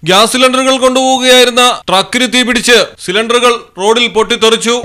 Gas സിലിണ്ടറുകൾ കൊണ്ടുപോവുകയായിരുന്ന ട്രക്കിന് തീപിടിച്ച് സിലിണ്ടറുകൾ റോഡിൽ പൊട്ടിത്തെറിച്ചു.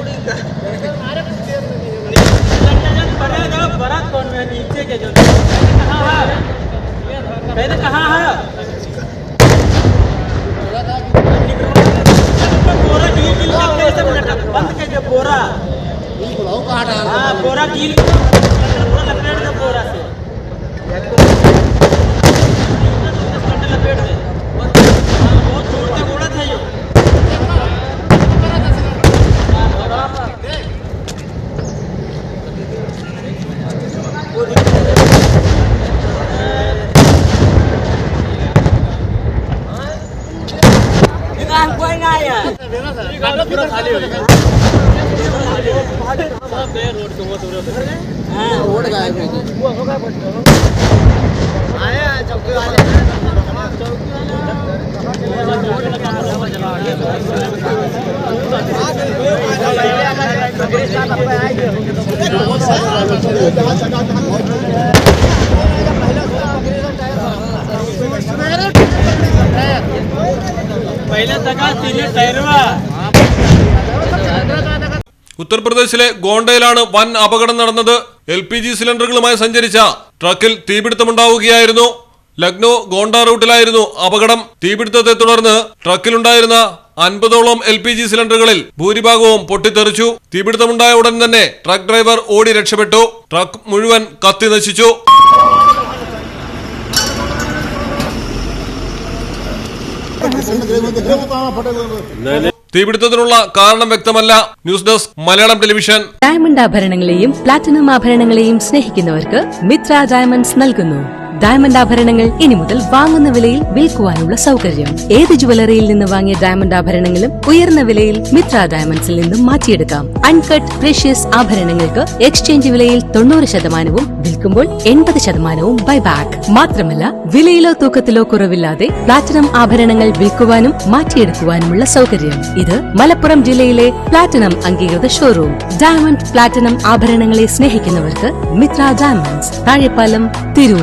ഉത്തർപ്രദേശിലെ ഗോണ്ടയിലാണ് വൻ അപകടം നടന്നത്. LPG സിലിണ്ടറുകളുമായി സഞ്ചരിച്ച ട്രക്കിൽ തീപിടുത്തമുണ്ടാവുകയായിരുന്നു. ലക്നോ ഗോണ്ട റൂട്ടിലായിരുന്നു അപകടം. തീപിടുത്തത്തെ തുടർന്ന് ട്രക്കിലുണ്ടായിരുന്ന 50ഓളം LPG സിലിണ്ടറുകളിൽ ഭൂരിഭാഗവും പൊട്ടിത്തെറിച്ചു. തീപിടുത്തമുണ്ടായ ഉടൻ തന്നെ ട്രക്ക് ഡ്രൈവർ ഓടി രക്ഷപ്പെട്ടു. ട്രക്ക് മുഴുവൻ കത്തി നശിച്ചു. തീപിടുത്തത്തിനുള്ള കാരണം വ്യക്തമല്ല. News desk Malayalam television. Diamond ആഭരണങ്ങളെയും പ്ലാറ്റിനം ആഭരണങ്ങളെയും സ്നേഹിക്കുന്നവർക്ക് മിത്ര ഡയമണ്ട്സ് നൽകുന്നു ഡയമണ്ട് ആഭരണങ്ങൾ ഇനി മുതൽ വാങ്ങുന്ന വിലയിൽ വിൽക്കുവാനുള്ള സൗകര്യം. ഏത് ജുവലറിയിൽ നിന്ന് വാങ്ങിയ ഡയമണ്ട് ആഭരണങ്ങളും ഉയർന്ന വിലയിൽ മിത്ര ഡയമണ്ട്സിൽ നിന്നും മാറ്റിയെടുക്കാം. അൺകട്ട് പ്രഷ്യസ് ആഭരണങ്ങൾക്ക് എക്സ്ചേഞ്ച് വിലയിൽ 90%, വിൽക്കുമ്പോൾ 80% ബൈബാക്ക്. മാത്രമല്ല വിലയിലോ തൂക്കത്തിലോ കുറവില്ലാതെ പ്ലാറ്റിനം ആഭരണങ്ങൾ വിൽക്കുവാനും മാറ്റിയെടുക്കുവാനുമുള്ള സൗകര്യം. ഇത് മലപ്പുറം ജില്ലയിലെ പ്ലാറ്റിനം അംഗീകൃത ഷോറൂം. ഡയമണ്ട് പ്ലാറ്റിനം ആഭരണങ്ങളെ സ്നേഹിക്കുന്നവർക്ക് മിത്ര ഡയമണ്ട്സ്, താഴെപ്പാലം, തിരൂർ.